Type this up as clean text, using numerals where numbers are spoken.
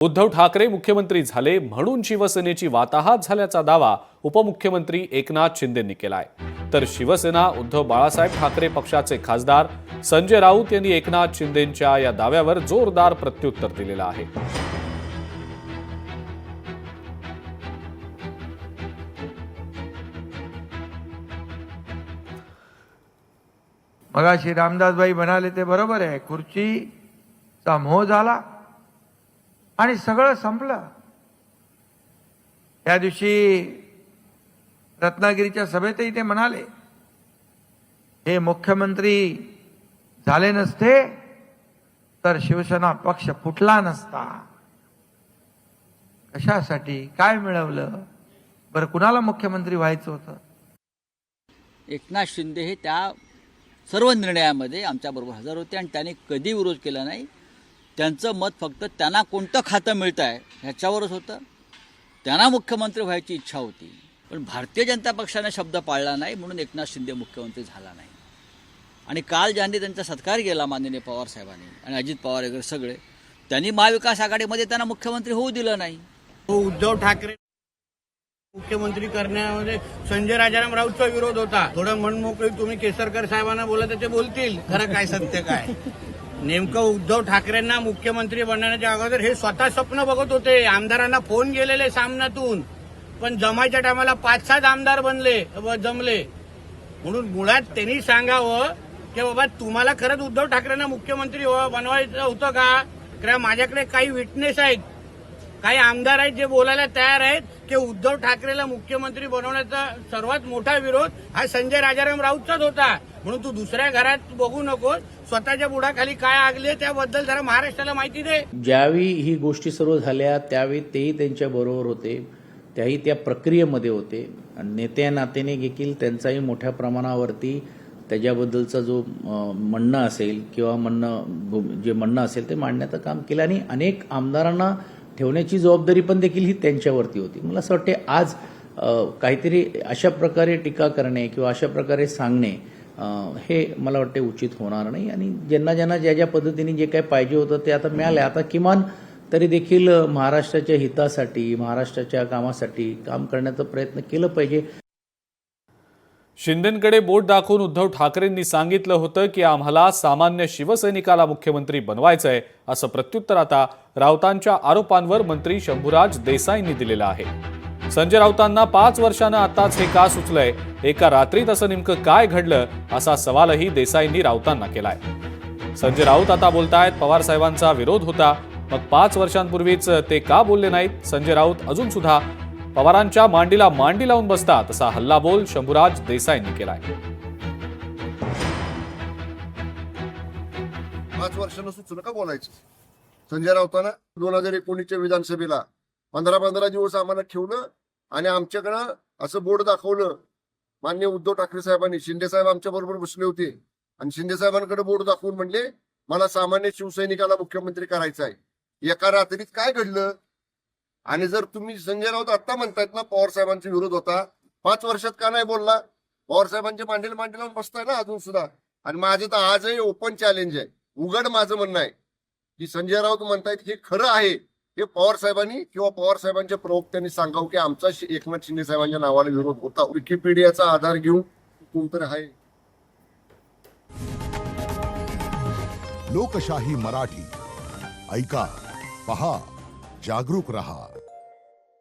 उद्धव ठाकरे मुख्यमंत्री झाले म्हणून शिवसेनेची वाताहत झाल्याचा दावा उपमुख्यमंत्री एकनाथ शिंदेंनी केलाय। तर शिवसेना उद्धव बाळासाहेब ठाकरे पक्षाचे खासदार संजय राऊत यांनी एकनाथ शिंदेंच्या या दाव्यावर जोरदार प्रत्युत्तर दिलेलं आहे। मगाशी रामदासबाई म्हणाले ते बरोबर आहे, खुर्चीचा मोह झाला आणि सगळं संपलं। त्या दिवशी रत्नागिरीच्या सभेतही ते म्हणाले, हे मुख्यमंत्री झाले नसते तर शिवसेना पक्ष फुटला नसता। कशासाठी काय मिळवलं बरं, कुणाला मुख्यमंत्री व्हायचं होतं? एकनाथ शिंदे हे त्या सर्व निर्णयामध्ये आमच्याबरोबर हजर होते आणि त्यांनी कधी विरोध केला नाही। त्यांचं मत फक्त त्यांना कोणतं खातं मिळतं आहे ह्याच्यावरच होतं। त्यांना मुख्यमंत्री व्हायची इच्छा होती, पण भारतीय जनता पक्षाने शब्द पाळला नाही म्हणून एकनाथ शिंदे मुख्यमंत्री झाला नाही। आणि काल ज्यांनी त्यांचा सत्कार केला माननीय पवार साहेबांनी आणि अजित पवार वगैरे सगळे, त्यांनी महाविकास आघाडीमध्ये त्यांना मुख्यमंत्री होऊ दिलं नाही। उद्धव ठाकरे मुख्यमंत्री करण्यामध्ये संजय राजाराम राऊतचा विरोध होता। थोडं मनमोकळी तुम्ही केसरकर साहेबांना बोला तर ते बोलतील खरं काय सत्य काय। नेमकं उद्धव ठाकरेंना मुख्यमंत्री बनण्याच्या अगोदर हे स्वतः स्वप्न बघत होते। आमदारांना फोन गेलेले सामनातून, पण जमायच्या टायमाला 5-7 आमदार बनले व जमले। म्हणून मुळात त्यांनी सांगावं की बाबा तुम्हाला खरंच उद्धव ठाकरेंना मुख्यमंत्री बनवायचं होतं का? कारण माझ्याकडे काही विटनेस आहेत, काही आमदार आहेत जे बोलायला तयार आहेत की उद्धव ठाकरेला मुख्यमंत्री बनवण्याचा सर्वात मोठा विरोध हा संजय राजाराम राऊतचाच होता। म्हणून तू दुसऱ्या घरात बघू नको, स्वतःच्या बुडाखाली काय आगले त्याबद्दल जरा महाराष्ट्राला माहिती दे। ज्यावेळी ही गोष्टी सर्व झाल्या त्यावेळी तेही त्यांच्या बरोबर होते, त्याही त्या प्रक्रियेमध्ये होते। नेत्या नात्याने देखील त्यांचाही मोठ्या प्रमाणावरती त्याच्याबद्दलचा जो म्हणणं असेल किंवा जे म्हणणं असेल ते मांडण्याचं काम केलं आणि अनेक आमदारांना ठेवण्याची जबाबदारी पण देखील ही त्यांच्यावरती होती। मला असं वाटते आज काहीतरी अशा प्रकारे टीका करणे किंवा अशा प्रकारे सांगणे हे मला वाटते उचित होणार नाही। आणि ज्यांना ज्या पद्धतीने जे काही पाहिजे होतं ते आता मिळालं। आता किमान तरी देखील महाराष्ट्राच्या हितासाठी महाराष्ट्राच्या कामासाठी काम करण्याचा प्रयत्न केलं पाहिजे। शिंदेंकडे बोट दाखवून उद्धव ठाकरेंनी सांगितलं होतं की आम्हाला सामान्य शिवसैनिकाला मुख्यमंत्री बनवायचंय, असं प्रत्युत्तर आता राऊतांच्या आरोपांवर मंत्री शंभूराज देसाईंनी दिलेलं आहे। संजय राऊतांना 5 वर्षांनं आताच हे का सुचलंय, एका रात्रीत असं नेमकं काय घडलं, असा सवालही देसाईंनी राऊतांना केलाय। संजय राऊत आता बोलतायत पवार साहेबांचा विरोध होता, मग 5 वर्षांपूर्वीच ते का बोलले नाहीत? संजय राऊत अजून सुद्धा पवारांच्या मांडीला मांडी लावून बसतात, असा हल्लाबोल शंभूराज देसाईंनी केलाय। 5 वर्षांना सुचलं का बोलायचं? संजय राऊतांना 2019च्या विधानसभेला 15 दिवस आम्हाला ठेवलं आणि आमच्याकडं असं बोर्ड दाखवलं। माननीय उद्धव ठाकरे साहेबांनी, शिंदे साहेब आमच्या बरोबर बसले होते आणि शिंदे साहेबांकडे बोर्ड दाखवून म्हणले मला सामान्य शिवसैनिकाला मुख्यमंत्री करायचं आहे। एका रात्रीत काय घडलं? आणि जर तुम्ही संजय राऊत आता म्हणतायत ना पवार साहेबांचा विरोध होता, 5 वर्षात का नाही बोलला? पवार साहेबांच्या मांडीला मांडी लावून बसताय ना अजून सुद्धा। आणि माझं तर आजही ओपन चॅलेंज आहे, उघड माझं म्हणणं आहे की संजय राऊत म्हणतायत हे खरं आहे, हे पवार साहेबांनी किंवा पवार साहेबांच्या प्रवक्त्यांनी सांगावं की आमचा एकनाथ शिंदे साहेबांच्या नावाला विरोध होता। विकिपीडियाचा आधार घेऊन कोणतरी आहे। लोकशाही मराठी ऐका, पहा, जागरूक रहा।